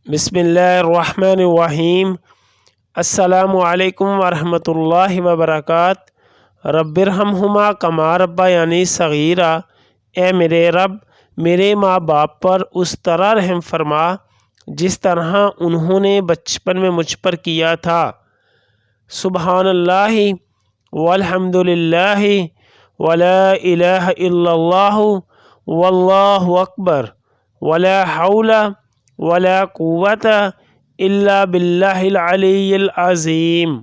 बिस्मिल्लाहिर्रहमानिर्रहीम। अस्सलामु अलैकुम वरहमतुल्लाहि वबरकात। रब्बिरहमहुमा कमा रब्बयानी सगीरा। ए मेरे रब, मेरे माँ बाप पर उस तरह रहम फरमा जिस तरह उन्होंने बचपन में मुझ पर किया था। सुबहानल्लाहि वल्हम्दुलिल्लाहि वला इलाहा इल्लल्लाहु वल्लाहु अकबर वला हौला वला कुव्वता इल्ला बिल्लाहिल अलिय्यिल अज़ीम।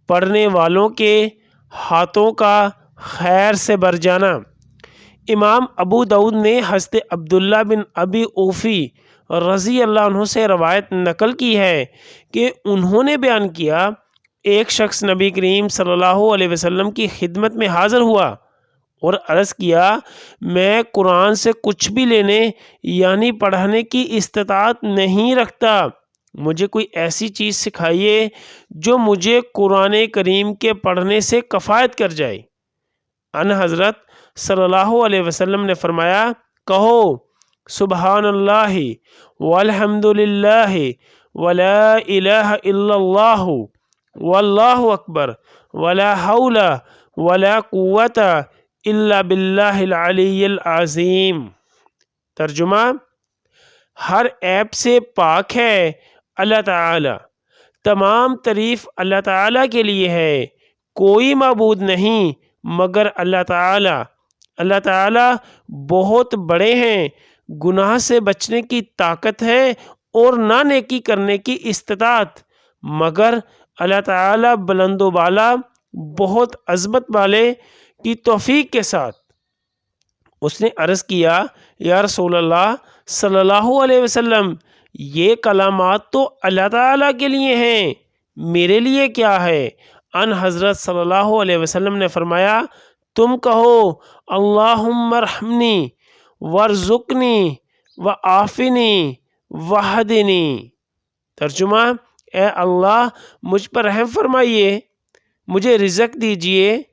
पढ़ने वालों के हाथों का खैर से भर जाना। इमाम अबू दाऊद ने हज़रत अब्दुल्ला बिन अबी औफ़ी रज़ी अल्लाह अन्हु से रवायत नकल की है कि उन्होंने बयान किया, एक शख्स नबी करीम सल्लल्लाहु अलैहि वसल्लम की खिदमत में हाज़िर हुआ और अर्ज़ किया, मैं कुरान से कुछ भी लेने यानी पढ़ने की इस्तिताअत नहीं रखता। मुझे कोई ऐसी चीज़ सिखाइए जो मुझे कुरान करीम के पढ़ने से कफ़ायत कर जाए। अन हज़रत सल्लल्लाहु अलैहि वसल्लम ने फरमाया, कहो सुबहानल्लाहि वल्हम्दुलिल्लाहि वला इलाहा इल्लल्लाहु वल्लाहु अकबर वला हौला वला कुव्वता इल्ला बिल्लाहिल अलिय्यिल अज़ीम। तर्जुमा, हर ऐब से पाक है अल्लाह ताला, तमाम तारीफ़ अल्लाह ताला के लिए है, कोई माबूद नहीं मगर अल्लाह ताला। अल्लाह ताला बहुत बड़े हैं, गुनाह से बचने की ताकत है और ना नेकी करने की इस्तिताअत, मगर अल्लाह ताला बुलंदो बाला बहुत अज़मत वाले की तौफीक के साथ। उसने अर्ज़ किया, या रसूल अल्लाह सल्लल्लाहु अलैहि वसल्लम, ये कलामात तो अल्लाह ताला के लिए हैं, मेरे लिए क्या है? अन हज़रत सल्लल्लाहु अलैहि वसल्लम ने फरमाया, तुम कहो अल्लाहुम्मा रहमनी वर्ज़ुक़नी व आफ़िनी वहदिनी। तर्जुमा, ए अल्लाह मुझ पर रहम फरमाइए, मुझे रिज़्क़ दीजिए,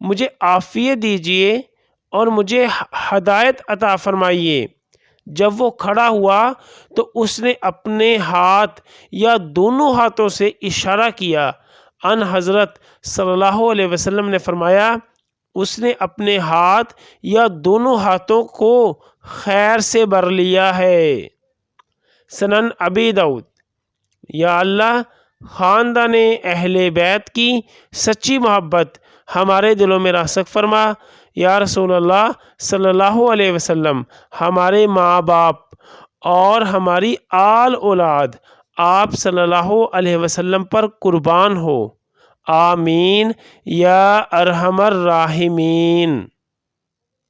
मुझे आफ़ियत दीजिए और मुझे हदायत अता फरमाइए। जब वो खड़ा हुआ तो उसने अपने हाथ या दोनों हाथों से इशारा किया। अन हज़रत सल्लल्लाहु अलैहि वसल्लम ने फरमाया, उसने अपने हाथ या दोनों हाथों को खैर से भर लिया है। सनन अबी दाऊद। या अल्लाह, ख़ानदाने अहले बैत की सच्ची मोहब्बत हमारे दिलों में रासख फरमा। या रसूल अल्लाह सल्लल्लाहु अलैहि वसल्लम, हमारे माँ बाप और हमारी आल औलाद आप सल्लल्लाहु अलैहि वसल्लम पर कुर्बान हो। आमीन या अरहमर राहिमीन।